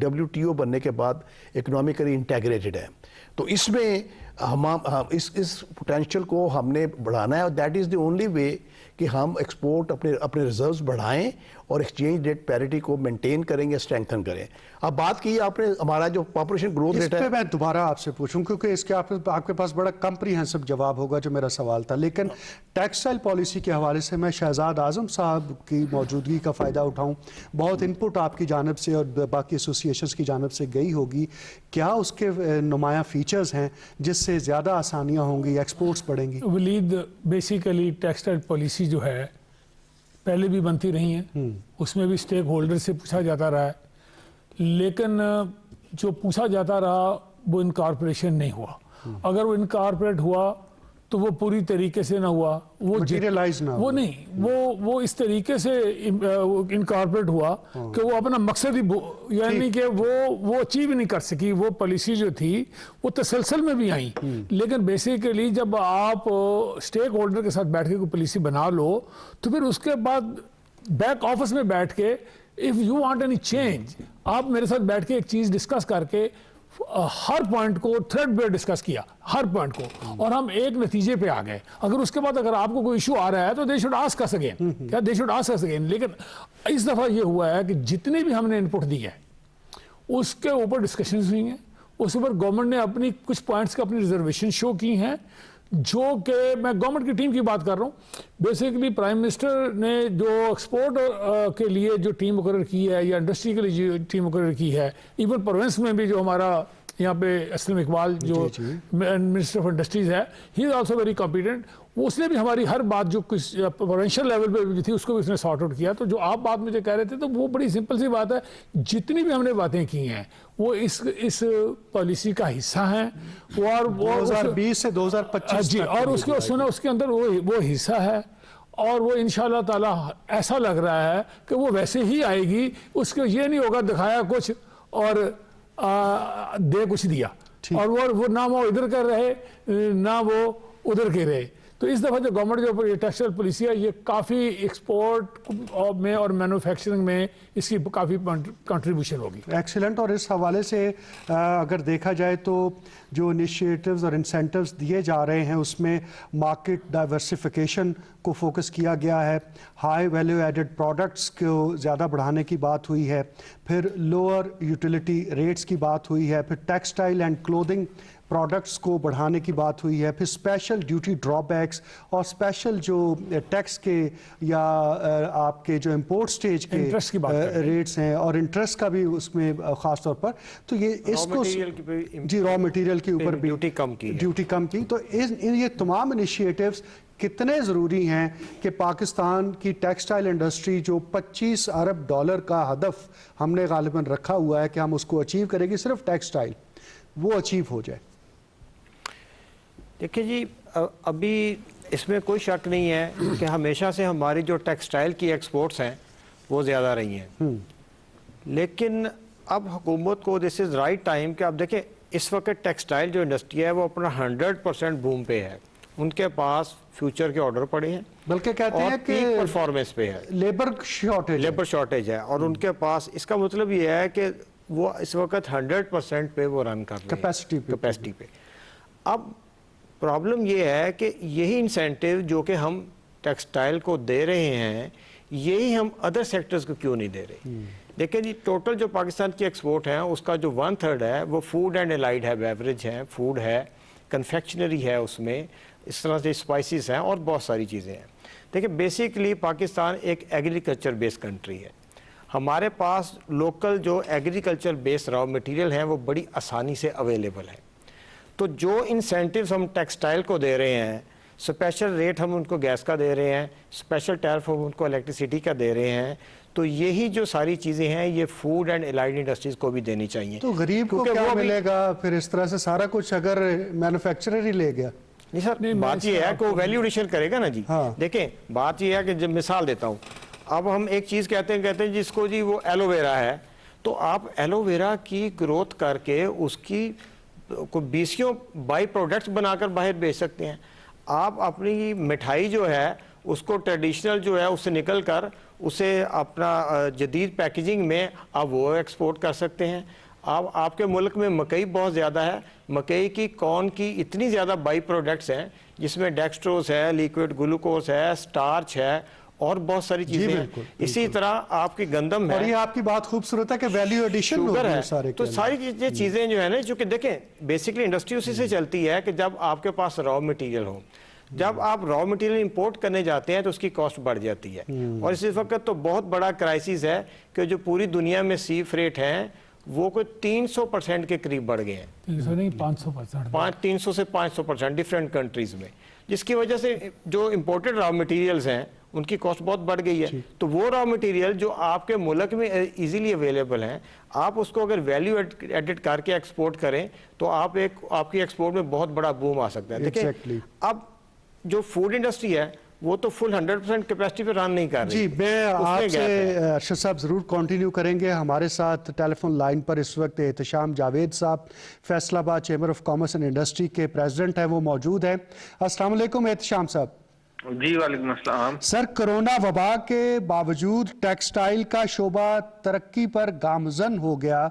WTO بننے کے بعد اکنامکلی انٹیگریٹڈ ہے، تو اس میں ہم اس پوٹینشیل کو ہم نے بڑھانا ہے، اور that is the only way کہ ہم ایکسپورٹ اپنے ریزروز بڑھائیں اور ایکسچینج ریٹ پیرٹی کو مینٹین کریں یا اسٹرینگتھن کریں۔ اب بات کی آپ نے ہمارا جو پاپولیشن گروتھ ریٹ ہے، اس پہ میں دوبارہ آپ سے پوچھوں کیونکہ اس کے آپ کے پاس بڑا کمپریہنسو جواب ہوگا جو میرا سوال تھا، لیکن ٹیکسٹائل پالیسی کے حوالے سے میں شہزاد اعظم صاحب کی موجودگی کا فائدہ اٹھاؤں۔ بہت انپٹ آپ کی جانب سے اور باقی ایسوسیشنز کی جانب سے گئی ہوگی، کیا اس کے نمایاں فیچرز ہیں جس سے زیادہ آسانیاں ہوں گی، ایکسپورٹس بڑھیں گی؟ ولید، بیسیکلی ٹیکسٹائل پالیسی جو ہے پہلے بھی بنتی رہی ہیں، اس میں بھی اسٹیک ہولڈر سے پوچھا جاتا رہا ہے، لیکن جو پوچھا جاتا رہا وہ انکارپوریشن نہیں ہوا۔ اگر وہ انکارپوریٹ ہوا تو وہ پوری طریقے سے نہ ہوا، Materialize نہ ہوا۔ وہ نہیں، وہ اس طریقے سے انکارپوریٹ ہوا کہ وہ اپنا مقصد ہی یعنی کہ وہ اچیو نہیں کر سکی۔ وہ پالیسی جو تھی وہ تسلسل میں بھی آئیں، لیکن بیسیکلی جب آپ اسٹیک ہولڈر کے ساتھ بیٹھ کے کوئی پالیسی بنا لو تو پھر اس کے بعد بیک آفس میں بیٹھ کے if you want any change, آپ میرے ساتھ بیٹھ کے ایک چیز ڈسکس کر کے ہر پوائنٹ کو تھریڈ بیئر ڈسکس کیا، ہر پوائنٹ کو، اور ہم ایک نتیجے پہ آ گئے۔ اگر اس کے بعد اگر آپ کو کوئی ایشو آ رہا ہے تو they should ask us again, کیا they should ask us again. لیکن اس دفعہ یہ ہوا ہے کہ جتنے بھی ہم نے انپٹ دی ہے اس کے اوپر ڈسکشنز ہوئی ہیں، اس اوپر گورنمنٹ نے اپنی کچھ پوائنٹس کا اپنی ریزرویشن شو کی ہیں، جو کہ میں گورنمنٹ کی ٹیم کی بات کر رہا ہوں۔ بیسیکلی پرائم منسٹر نے جو ایکسپورٹ کے لیے جو ٹیم مقرر کی ہے یا انڈسٹری کے لیے جو ٹیم مقرر کی ہے، ایون پروونس میں بھی جو ہمارا یہاں پہ اسلم اقبال جو منسٹر آف انڈسٹریز ہے، ہی از آلسو ویری کمپیٹنٹ، اس نے بھی ہماری ہر بات جو کچھ پروونشل لیول پہ جو تھی اس کو بھی اس نے سارٹ آؤٹ کیا۔ تو جو آپ بات مجھے کہہ رہے تھے تو وہ بڑی سمپل سی بات ہے، جتنی بھی ہم نے باتیں کی ہیں وہ اس پالیسی کا حصہ ہیں، اور 2020 سے 2025 جی، اور اس کے اندر وہ حصہ ہے، اور وہ انشاءاللہ تعالی ایسا لگ رہا ہے کہ وہ ویسے ہی آئے گی۔ اس کو یہ نہیں ہوگا دکھایا کچھ اور دے کچھ دیا، اور وہ نہ وہ ادھر کر رہے نہ وہ ادھر کے رہے۔ تو اس دفعہ جو گورنمنٹ جو یہ ٹیکسٹائل پالیسی ہے، یہ کافی ایکسپورٹ میں اور مینوفیکچرنگ میں اس کی کافی کنٹریبیوشن ہوگی۔ ایکسیلنٹ۔ اور اس حوالے سے اگر دیکھا جائے تو جو انیشیٹوز اور انسینٹیوز دیے جا رہے ہیں اس میں مارکیٹ ڈائیورسیفیکیشن کو فوکس کیا گیا ہے، ہائی ویلیو ایڈڈ پروڈکٹس کو زیادہ بڑھانے کی بات ہوئی ہے، پھر لوور یوٹیلیٹی ریٹس کی بات ہوئی ہے، پھر ٹیکسٹائل اینڈ کلودنگ پروڈکٹس کو بڑھانے کی بات ہوئی ہے، پھر اسپیشل ڈیوٹی ڈرا بیکس اور اسپیشل جو ٹیکس کے یا آپ کے جو امپورٹ سٹیج کے ریٹس ہیں اور انٹرسٹ کا بھی اس میں خاص طور پر، تو یہ اس کو جی را مٹیریل کے اوپر بھی ڈیوٹی کم کی۔ تو یہ تمام انیشیٹیوز کتنے ضروری ہیں کہ پاکستان کی ٹیکسٹائل انڈسٹری جو $25 ارب کا ہدف ہم نے غالباً رکھا ہوا ہے کہ ہم اس کو اچیو کریں گے، صرف ٹیکسٹائل وہ اچیو ہو جائے؟ دیکھیں جی، ابھی اس میں کوئی شک نہیں ہے کہ ہمیشہ سے ہماری جو ٹیکسٹائل کی ایکسپورٹس ہیں وہ زیادہ رہی ہیں، لیکن اب حکومت کو دس از رائٹ ٹائم کہ اب دیکھیں اس وقت ٹیکسٹائل جو انڈسٹری ہے وہ اپنا 100% بوم پہ ہے، ان کے پاس فیوچر کے آرڈر پڑے ہیں، بلکہ کہتے ہیں کہ پرفارمنس پہ ہے، لیبر شارٹیج ہے، اور ان کے پاس اس کا مطلب یہ ہے کہ وہ اس وقت 100% پہ وہ رن کر رہے ہیں کیپیسٹی پہ۔ اب پرابلم یہ ہے کہ یہی انسینٹیو جو کہ ہم ٹیکسٹائل کو دے رہے ہیں یہی ہم ادر سیکٹرز کو کیوں نہیں دے رہے؟ دیکھیں جی، ٹوٹل جو پاکستان کی ایکسپورٹ ہے اس کا جو 1/3 ہے وہ فوڈ اینڈ الائڈ ہے، بیوریج ہے، فوڈ ہے، کنفیکشنری ہے اس میں, اس طرح سے اسپائسیز ہیں اور بہت ساری چیزیں ہیں. دیکھیں بیسیکلی پاکستان ایک ایگریکلچر بیس کنٹری ہے. ہمارے پاس لوکل جو ایگریکلچر بیس را مٹیریل ہیں وہ بڑی آسانی سے اویلیبل ہیں. تو جو انسینٹیوز ہم ٹیکسٹائل کو دے رہے ہیں, اسپیشل ریٹ ہم ان کو گیس کا دے رہے ہیں, اسپیشل ٹیرف ہم ان کو الیکٹریسٹی کا دے رہے ہیں, تو یہی جو ساری چیزیں ہیں یہ فوڈ اینڈ الائڈ انڈسٹریز کو بھی دینی چاہیے. تو غریب کو کیا ملے گا پھر اس طرح سے سارا کچھ اگر مینوفیکچرر ہی لے گیا؟ نہیں سر, بات یہ ہے کہ وہ ویلیو ایڈیشن کرے گا نا جی. دیکھیں بات یہ ہے کہ جب مثال دیتا ہوں, اب ہم ایک چیز کہتے ہیں جس کو جی وہ ایلو ویرا ہے, تو آپ ایلو ویرا کی گروتھ کر کے اس کی کو بیسیوں بائی پروڈکٹس بنا کر باہر بیچ سکتے ہیں. آپ اپنی مٹھائی جو ہے اس کو ٹریڈیشنل جو ہے اس سے نکل کر اسے اپنا جدید پیکیجنگ میں آپ وہ ایکسپورٹ کر سکتے ہیں. آپ کے ملک میں مکئی بہت زیادہ ہے, مکئی کی کارن کی اتنی زیادہ بائی پروڈکٹس ہیں جس میں ڈیکسٹروز ہے, لیکوڈ گلوکوز ہے, سٹارچ ہے اور بہت ساری چیزیں ہیں. اسی طرح آپ کی گندم ہے, اور یہ آپ کی بات خوبصورت ہے کہ ویلیو ایڈیشن شوگر ہے. تو ساری چیزیں جو ہے نا, چونکہ دیکھیں بیسکلی انڈسٹری اسی سے چلتی ہے کہ جب آپ کے پاس را مٹیریل ہو, جب آپ را مٹیریل امپورٹ کرنے جاتے ہیں تو اس کی کاسٹ بڑھ جاتی ہے. اور اس وقت تو بہت بڑا کرائسس ہے کہ جو پوری دنیا میں سی فریٹ ہیں وہ کوئی 300% کے قریب بڑھ گئے ہیں. 300 نہیں 500%. 300 سے 500% ڈفرینٹ کنٹریز میں, جس کی وجہ سے جو امپورٹڈ را مٹیریلز ہیں ان کی کاسٹ بہت بڑھ گئی ہے. تو وہ را مٹیریل جو آپ کے ملک میں ایزیلی اویلیبل ہیں, آپ اس کو اگر ویلیو ایڈٹ کر کے ایکسپورٹ کریں تو آپ کی ایکسپورٹ میں بہت بڑا بوم آ سکتا ہے. دیکھیں اب جو فوڈ انڈسٹری ہے وہ تو فل 100% کیپیسٹی پہ رن نہیں کر رہی. جی, میں آپ سے ارشد صاحب ضرور کنٹینیو کریں گے. ہمارے ساتھ ٹیلی فون لائن پر اس وقت احتشام جاوید صاحب, فیصل آباد chamber of commerce and industry کے پریزیڈنٹ ہیں, وہ موجود ہیں. السلام علیکم احتشام صاحب. جی وعلیکم السلام. سر, کرونا وبا کے باوجود ٹیکسٹائل کا شعبہ ترقی پر گامزن ہو گیا,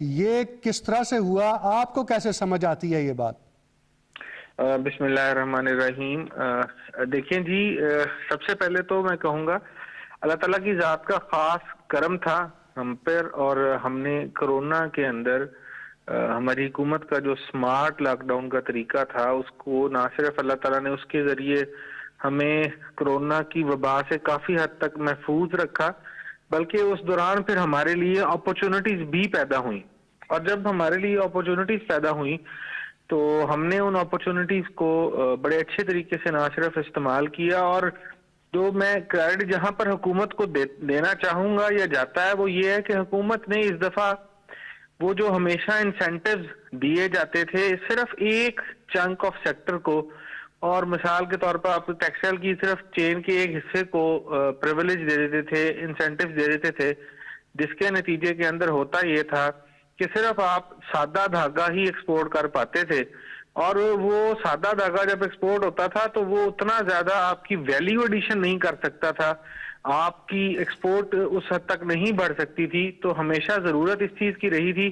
یہ کس طرح سے ہوا؟ آپ کو کیسے سمجھ آتی ہے یہ بات؟ بسم اللہ الرحمن الرحیم. دیکھیں جی, سب سے پہلے تو میں کہوں گا اللہ تعالیٰ کی ذات کا خاص کرم تھا ہم پر, اور ہم نے کرونا کے اندر ہماری حکومت کا جو سمارٹ لاک ڈاؤن کا طریقہ تھا اس کو نہ صرف اللہ تعالیٰ نے اس کے ذریعے ہمیں کرونا کی وبا سے کافی حد تک محفوظ رکھا, بلکہ اس دوران پھر ہمارے لیے اپرچونٹیز بھی پیدا ہوئیں. اور جب ہمارے لیے اپرچونٹیز پیدا ہوئیں تو ہم نے ان اپرچونٹیز کو بڑے اچھے طریقے سے نہ صرف استعمال کیا, اور جو میں کریڈٹ جہاں پر حکومت کو دینا چاہوں گا یا جاتا ہے وہ یہ ہے کہ حکومت نے اس دفعہ وہ جو ہمیشہ انسینٹیوز دیے جاتے تھے صرف ایک چنک آف سیکٹر کو, اور مثال کے طور پر آپ ٹیکسٹائل کی صرف چین کے ایک حصے کو پریویلیج دے دیتے تھے, انسینٹیوز دے دیتے تھے, جس کے نتیجے کے اندر ہوتا یہ تھا کہ صرف آپ سادہ دھاگا ہی ایکسپورٹ کر پاتے تھے, اور وہ سادہ دھاگا جب ایکسپورٹ ہوتا تھا تو وہ اتنا زیادہ آپ کی ویلیو ایڈیشن نہیں کر سکتا تھا, آپ کی ایکسپورٹ اس حد تک نہیں بڑھ سکتی تھی. تو ہمیشہ ضرورت اس چیز کی رہی تھی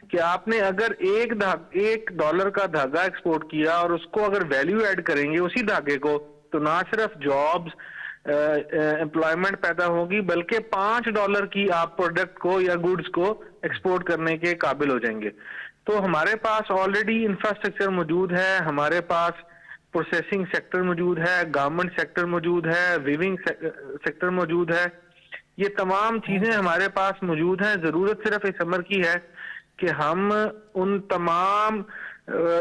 کہ آپ نے اگر $1 کا دھاگا ایکسپورٹ کیا اور اس کو اگر ویلیو ایڈ کریں گے اسی دھاگے کو, تو نہ صرف جابز امپلائمنٹ پیدا ہوگی بلکہ $5 کی آپ پروڈکٹ کو یا گوڈز کو ایکسپورٹ کرنے کے قابل ہو جائیں گے. تو ہمارے پاس آلریڈی انفراسٹرکچر موجود ہے, ہمارے پاس پروسیسنگ سیکٹر موجود ہے, گارمنٹ سیکٹر موجود ہے, ویونگ سیکٹر موجود ہے, یہ تمام چیزیں ہمارے پاس موجود ہیں. ضرورت صرف اس امر کی ہے کہ ہم ان تمام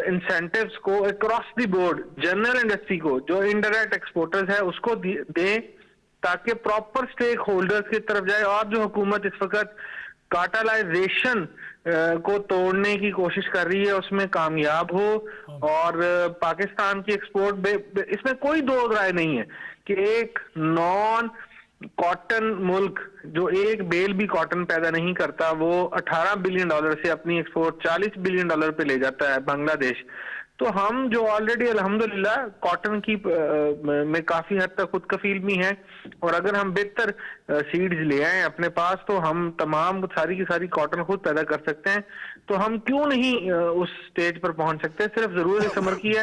انسینٹیوز کو across the board general industry کو جو انڈائریکٹ ایکسپورٹرز ہے اس کو دیں, تاکہ پراپر سٹیک ہولڈرز کی طرف جائے. اور جو حکومت اس وقت کارٹلائزیشن کو توڑنے کی کوشش کر رہی ہے اس میں کامیاب ہو, اور پاکستان کی ایکسپورٹ اس میں کوئی دو رائے نہیں ہے کہ ایک نان کاٹن ملک جو ایک بیل بھی کاٹن پیدا نہیں کرتا وہ $18 بلین سے اپنی ایکسپورٹ $40 بلین پہ لے جاتا ہے بنگلہ دیش. تو ہم جو آلریڈی الحمدللہ کاٹن کی میں کافی حد تک خود کفیل بھی ہیں, اور اگر ہم بہتر سیڈز لے آئیں اپنے پاس تو ہم تمام ساری کی ساری کاٹن خود پیدا کر سکتے ہیں. تو ہم کیوں نہیں اس سٹیج پر پہنچ سکتے؟ صرف ضرورت اس امر کی ہے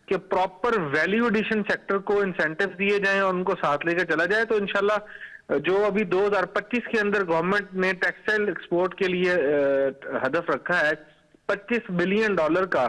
کہ پراپر ویلیو ایڈیشن سیکٹر کو انسینٹیو دیے جائیں اور ان کو ساتھ لے کے چلا جائے. تو انشاءاللہ جو ابھی 2025 کے اندر گورنمنٹ نے ٹیکسٹائل ایکسپورٹ کے لیے ہدف رکھا ہے $25 بلین کا,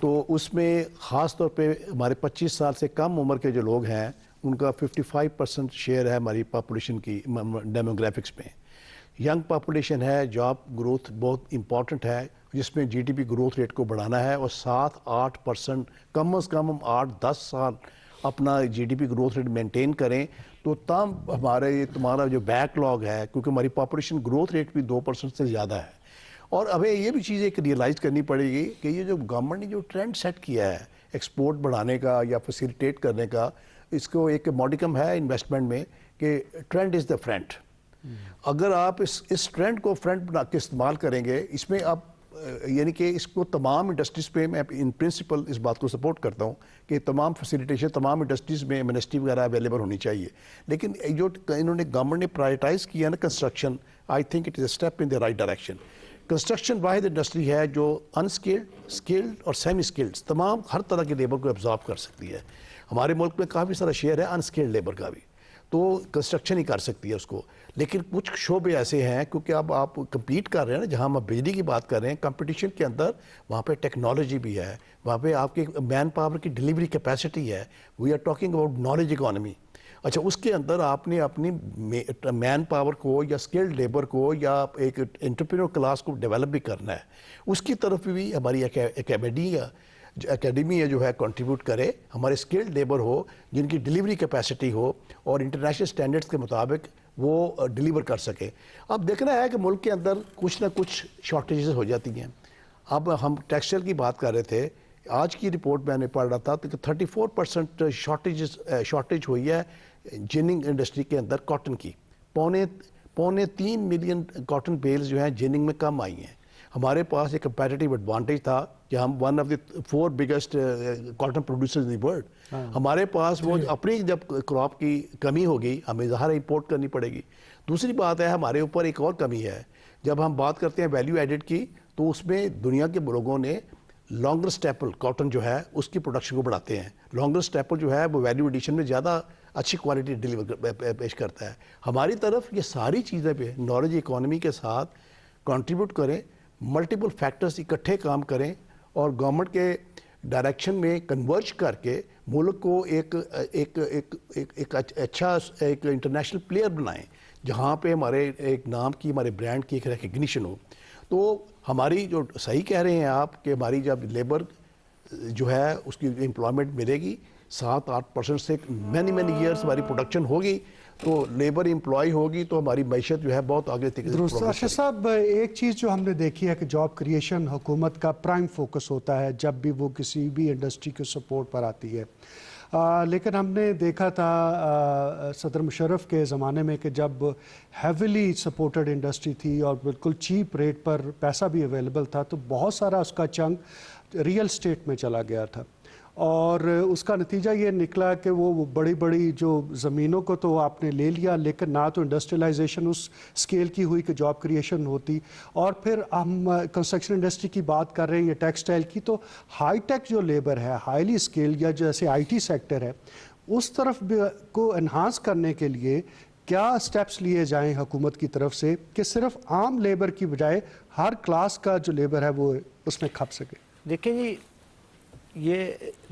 تو اس میں خاص طور پہ ہمارے 25 سال سے کم عمر کے جو لوگ ہیں ان کا 55% شیئر ہے ہماری پاپولیشن کی ڈیموگرافکس میں. ینگ پاپولیشن ہے, جاب گروتھ بہت امپورٹنٹ ہے جس میں G D P growth rate کو بڑھانا ہے, اور 7-8% کم از کم ہم 8-10 سال اپنا G D P growth rate maintain کریں تو تم تمہارا جو بیک لاگ ہے, کیونکہ ہماری پاپولیشن گروتھ ریٹ بھی 2% سے زیادہ ہے. اور ہمیں یہ بھی چیز ایک ریئلائز کرنی پڑے گی کہ یہ جو گورنمنٹ نے جو ٹرینڈ سیٹ کیا ہے ایکسپورٹ بڑھانے کا یا فیسیلیٹیٹ کرنے کا, اس کو ایک ماڈیکم ہے انویسٹمنٹ میں کہ ٹرینڈ از دا فرنٹ. اگر آپ اس ٹرینڈ کو فرنٹ بنا کے استعمال کریں گے, اس میں آپ یعنی کہ اس کو تمام انڈسٹریز پہ میں ان پرنسپل اس بات کو سپورٹ کرتا ہوں کہ تمام فیسیلیٹیشن تمام انڈسٹریز میں منسٹری وغیرہ اویلیبل ہونی چاہیے. لیکن جو انہوں نے گورنمنٹ نے پرائرٹائز کیا نا construction, I think it is a step in the right direction. Construction واحد انڈسٹری ہے جو انسکلڈ, اسکلڈ اور سیمی اسکلڈ تمام ہر طرح کے لیبر کو ایبزارب کر سکتی ہے. ہمارے ملک میں کافی سارا شیئر ہے انسکلڈ لیبر کا بھی, تو کنسٹرکشن ہی کر سکتی ہے اس کو. لیکن کچھ شعبے ایسے ہیں کیونکہ اب آپ کمپیٹ کر رہے ہیں نا, جہاں ہم بجلی کی بات کر رہے ہیں کمپٹیشن کے اندر, وہاں پہ ٹیکنالوجی بھی ہے, وہاں پہ آپ کے مین پاور کی ڈیلیوری کیپیسٹی ہے. We are talking about knowledge economy. اچھا, اس کے اندر آپ نے اپنی مین پاور کو یا اسکلڈ لیبر کو یا ایک انٹرپرینور کلاس کو ڈیولپ بھی کرنا ہے. اس کی طرف بھی ہماری اکیڈمی جو ہے کنٹریبیوٹ کرے, ہمارے اسکلڈ لیبر ہو جن کی ڈیلیوری کیپیسٹی ہو اور انٹرنیشنل سٹینڈرڈز کے مطابق وہ ڈیلیور کر سکے. اب دیکھنا ہے کہ ملک کے اندر کچھ نہ کچھ شارٹیجز ہو جاتی ہیں. اب ہم ٹیکسٹائل کی بات کر رہے تھے, آج کی رپورٹ میں نے پڑھ رہا تھا کہ 34% شارٹیج ہوئی ہے جیننگ انڈسٹری کے اندر کاٹن کی. 3.25 ملین کاٹن بیلز جو ہیں جیننگ میں کم آئی ہیں. ہمارے پاس ایک کمپیٹیٹیو ایڈوانٹیج تھا کہ ہم one of the 4 biggest cotton producers in the world. ہمارے پاس وہ اپنی جب کراپ کی کمی ہوگی ہمیں ظاہر امپورٹ کرنی پڑے گی. دوسری بات ہے ہمارے اوپر ایک اور کمی ہے, جب ہم بات کرتے ہیں ویلیو ایڈڈ کی تو اس میں دنیا کے لوگوں نے لانگر سٹیپل کاٹن جو ہے اس کی پروڈکشن کو بڑھاتے ہیں. لانگر سٹیپل جو ہے وہ ویلیو ایڈیشن میں زیادہ اچھی کوالٹی ڈیلیور پیش کرتا ہے. ہماری طرف یہ ساری چیزیں پہ نالج اکانومی کے ساتھ کنٹریبیوٹ کریں, ملٹیپل فیکٹرز اکٹھے کام کریں اور گورنمنٹ کے ڈائریکشن میں کنورج کر کے ملک کو ایک اچھا ایک انٹرنیشنل پلیئر بنائیں جہاں پہ ہمارے ایک نام کی, ہمارے برانڈ کی ایک ریکگنیشن ہو. تو ہماری جو صحیح کہہ رہے ہیں آپ کہ ہماری جب لیبر جو ہے اس کی امپلائمنٹ ملے گی 7-8% سے مینی ایئرس ہماری پروڈکشن ہوگی تو لیبر امپلائی ہوگی تو ہماری معیشت جو ہے بہت آگے تک. درست. ارشد صاحب, ایک چیز جو ہم نے دیکھی ہے کہ جاب کریشن حکومت کا پرائم فوکس ہوتا ہے جب بھی وہ کسی بھی انڈسٹری کے سپورٹ پر آتی ہے, لیکن ہم نے دیکھا تھا صدر مشرف کے زمانے میں کہ جب ہیویلی سپورٹڈ انڈسٹری تھی اور بالکل چیپ ریٹ پر پیسہ بھی اویلیبل تھا تو بہت سارا اس کا چنک ریئل اسٹیٹ میں چلا گیا تھا, اور اس کا نتیجہ یہ نکلا کہ وہ بڑی بڑی جو زمینوں کو تو آپ نے لے لیا لیکن نہ تو انڈسٹریلائزیشن اس سکیل کی ہوئی کہ جاب کریشن ہوتی. اور پھر ہم کنسٹرکشن انڈسٹری کی بات کر رہے ہیں یا ٹیکسٹائل کی, تو ہائی ٹیک جو لیبر ہے, ہائیلی اسکیل یا جیسے آئی ٹی سیکٹر ہے, اس طرف کو انہانس کرنے کے لیے کیا سٹیپس لیے جائیں حکومت کی طرف سے کہ صرف عام لیبر کی بجائے ہر کلاس کا جو لیبر ہے وہ اس میں کھپ سکے؟ دیکھیں جی, یہ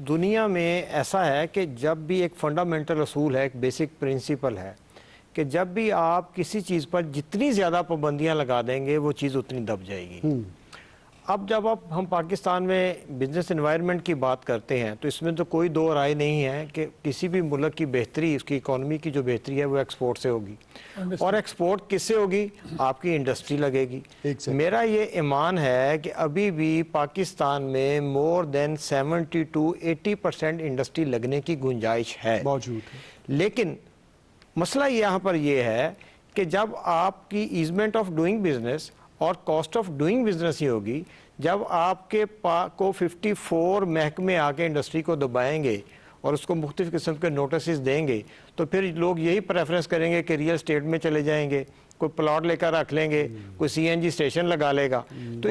دنیا میں ایسا ہے کہ جب بھی ایک فنڈامنٹل اصول ہے, ایک بیسک پرنسپل ہے کہ جب بھی آپ کسی چیز پر جتنی زیادہ پابندیاں لگا دیں گے وہ چیز اتنی دب جائے گی. اب جب ہم پاکستان میں بزنس انوائرمنٹ کی بات کرتے ہیں تو اس میں تو کوئی دو رائے نہیں ہے کہ کسی بھی ملک کی بہتری, اس کی اکانومی کی جو بہتری ہے وہ ایکسپورٹ سے ہوگی. اور ایکسپورٹ کس سے ہوگی؟ آپ کی انڈسٹری لگے گی. میرا یہ ایمان ہے کہ ابھی بھی پاکستان میں مور دین 70-80% انڈسٹری لگنے کی گنجائش ہے موجود ہے. لیکن مسئلہ یہاں پر یہ ہے کہ جب آپ کی ایزمنٹ آف ڈوئنگ بزنس اور کاسٹ آف ڈوئنگ بزنس ہی ہوگی, جب آپ کے کو 54 محکمے آ کے انڈسٹری کو دبائیں گے اور اس کو مختلف قسم کے نوٹسز دیں گے تو پھر لوگ یہی پریفرنس کریں گے کہ ریئل اسٹیٹ میں چلے جائیں گے, کوئی پلاٹ لے کر رکھ لیں گے, کوئی سی این جی اسٹیشن لگا لے گا. تو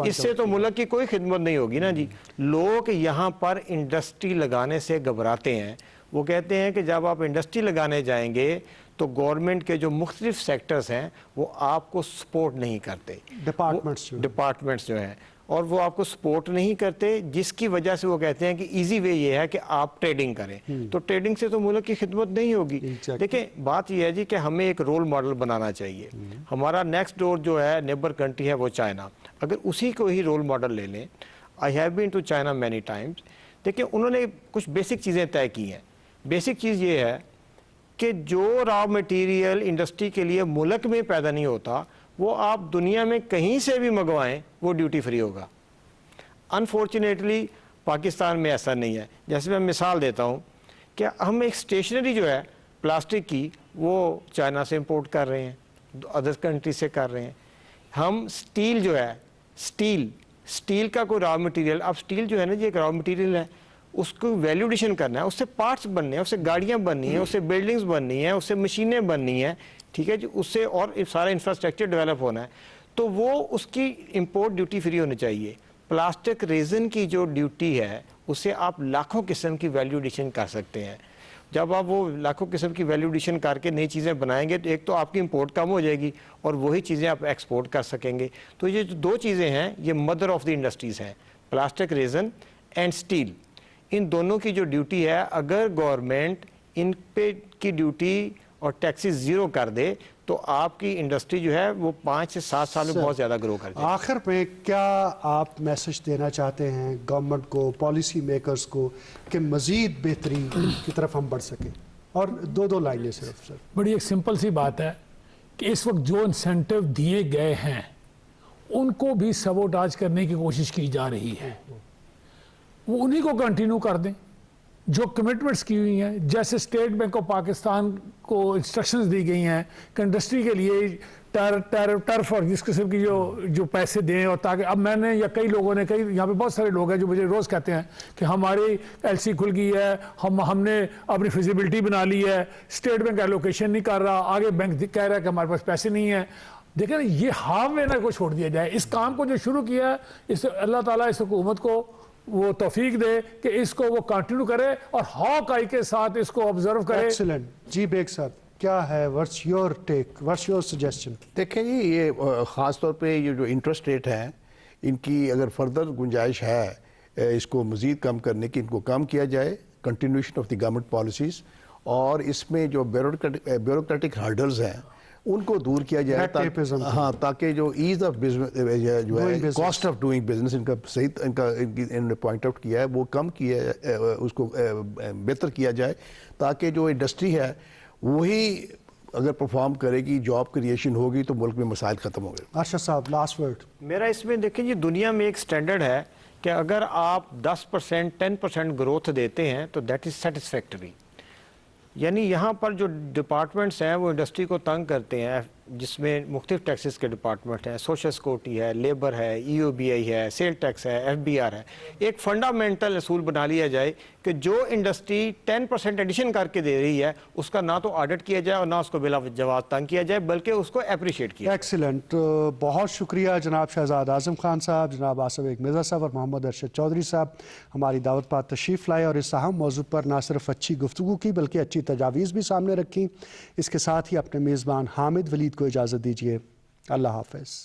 اس سے تو ملک کی کوئی خدمت نہیں ہوگی نا جی. لوگ یہاں پر انڈسٹری لگانے سے گھبراتے ہیں. وہ کہتے ہیں کہ جب آپ انڈسٹری لگانے جائیں گے تو گورنمنٹ کے جو مختلف سیکٹرز ہیں وہ آپ کو سپورٹ نہیں کرتے, ڈپارٹمنٹس جو ہیں. اور وہ آپ کو سپورٹ نہیں کرتے، جس کی وجہ سے وہ کہتے ہیں کہ ایزی وے یہ ہے کہ آپ ٹریڈنگ کریں. تو ٹریڈنگ سے تو ملک کی خدمت نہیں ہوگی. دیکھیں بات یہ ہے جی کہ ہمیں ایک رول ماڈل بنانا چاہیے. ہمارا نیکسٹ ڈور جو ہے نیبر کنٹری ہے وہ چائنا، اگر اسی کو ہی رول ماڈل لے لیں. I have been to China many times. دیکھیں انہوں نے کچھ بیسک چیزیں طے کی ہیں. بیسک چیز یہ ہے کہ جو را مٹیریل انڈسٹری کے لیے ملک میں پیدا نہیں ہوتا وہ آپ دنیا میں کہیں سے بھی منگوائیں وہ ڈیوٹی فری ہوگا. انفارچونیٹلی پاکستان میں ایسا نہیں ہے. جیسے میں مثال دیتا ہوں کہ ہم ایک اسٹیشنری جو ہے پلاسٹک کی وہ چائنا سے امپورٹ کر رہے ہیں، ادر کنٹری سے کر رہے ہیں. ہم سٹیل جو ہے، سٹیل کا کوئی را مٹیریل، اب سٹیل جو ہے نا جی ایک را مٹیریل ہے، اس کو ویلیو ایڈیشن کرنا ہے، اس سے پارٹس بننے ہیں، اس سے گاڑیاں بننی ہیں، اس سے بلڈنگز بننی ہیں، اس سے مشینیں بننی ہیں، ٹھیک ہے جی، اس سے اور سارا انفراسٹرکچر ڈیولپ ہونا ہے. تو وہ اس کی امپورٹ ڈیوٹی فری ہونی چاہیے. پلاسٹک ریزن کی جو ڈیوٹی ہے اسے آپ لاکھوں قسم کی ویلیو ایڈیشن کر سکتے ہیں. جب آپ وہ لاکھوں قسم کی ویلیو ایڈیشن کر کے نئی چیزیں بنائیں گے تو ایک تو آپ کی امپورٹ کم ہو جائے گی اور وہی چیزیں آپ ایکسپورٹ کر سکیں گے. تو یہ جو دو چیزیں ہیں یہ مدر آف دی انڈسٹریز ہیں، پلاسٹک ریزن اینڈ سٹیل. ان دونوں کی جو ڈیوٹی ہے اگر گورنمنٹ ان پہ کی ڈیوٹی اور ٹیکسز زیرو کر دے تو آپ کی انڈسٹری جو ہے وہ 5 سے 7 سال میں بہت زیادہ گرو کر جائے. آخر میں کیا آپ میسج دینا چاہتے ہیں گورنمنٹ کو، پالیسی میکرز کو کہ مزید بہتری کی طرف ہم بڑھ سکیں؟ اور دو لائنیں صرف سر. بڑی ایک سمپل سی بات ہے کہ اس وقت جو انسینٹیو دیے گئے ہیں ان کو بھی سبوٹاج کرنے کی کوشش کی جا رہی ہے. وہ انہی کو کنٹینیو کر دیں جو کمٹمنٹس کی ہوئی ہیں. جیسے اسٹیٹ بینک آف پاکستان کو انسٹرکشنز دی گئی ہیں کہ انڈسٹری کے لیے ٹرف اور جس قسم کی جو پیسے دیں، اور تاکہ اب میں نے یا کئی لوگوں نے یہاں پہ بہت سارے لوگ ہیں جو مجھے روز کہتے ہیں کہ ہماری ایل سی کھل گئی ہے، ہم نے اپنی فیزیبلٹی بنا لی ہے، اسٹیٹ بینک ایلوکیشن نہیں کر رہا، آگے بینک کہہ رہا ہے کہ ہمارے پاس پیسے نہیں ہیں. دیکھیں یہ ہاف وے کو چھوڑ دیا جائے. اس کام کو جو شروع کیا ہے اس اللہ تعالیٰ اس حکومت کو وہ توفیق دے کہ اس کو وہ کنٹینیو کرے اور ہاک آئی کے ساتھ اس کو آبزرو کرے. ایکسلنٹ. جی بیگ صاحب کیا ہے، what's your take, what's your suggestion؟ دیکھیں جی یہ خاص طور پہ یہ جو انٹرسٹ ریٹ ہیں ان کی اگر فردر گنجائش ہے اس کو مزید کم کرنے کی، ان کو کم کیا جائے، continuation of the government policies, اور اس میں جو بیوروکریٹک ہرڈلز ہیں ان کو دور کیا جائے تاکہ جو ایز آف بزنس جو ہے کاسٹ آف ڈوئنگ بزنس ان کا صحیح انہوں نے پوائنٹ آؤٹ کیا ہے وہ کم کیا اس کو بہتر کیا جائے تاکہ جو انڈسٹری ہے وہی اگر پرفارم کرے گی، جاب کریشن ہوگی تو ملک میں مسائل ختم ہو گئے. ارشد صاحب لاسٹ ورڈ. میرا اس میں دیکھیں جی دنیا میں ایک سٹینڈرڈ ہے کہ اگر آپ 10% 10% گروتھ دیتے ہیں تو دیٹ از سیٹسفیکٹری. یعنی یہاں پر جو ڈپارٹمنٹس ہیں وہ انڈسٹری کو تنگ کرتے ہیں، جس میں مختلف ٹیکسز کے ڈپارٹمنٹ ہیں، سوشل سیکورٹی ہے، لیبر ہے، ای او بی آئی ہے، سیل ٹیکس ہے، ایف بی آر ہے. ایک فنڈامنٹل اصول بنا لیا جائے کہ جو انڈسٹری 10% ایڈیشن کر کے دے رہی ہے اس کا نہ تو آڈٹ کیا جائے اور نہ اس کو بلا جواز تنگ کیا جائے بلکہ اس کو اپریشیٹ کیا. ایکسلنٹ. بہت شکریہ جناب شہزاد اعظم خان صاحب، جناب آصف ایک مرزا صاحب اور محمد ارشد چودھری صاحب ہماری دعوت پر تشریف لائے اور اس اہم موضوع پر نہ صرف اچھی گفتگو کی بلکہ اچھی تجاویز بھی سامنے رکھی. اس کے ساتھ ہی اپنے میزبان حامد ولید کو اجازت دیجیے. اللہ حافظ.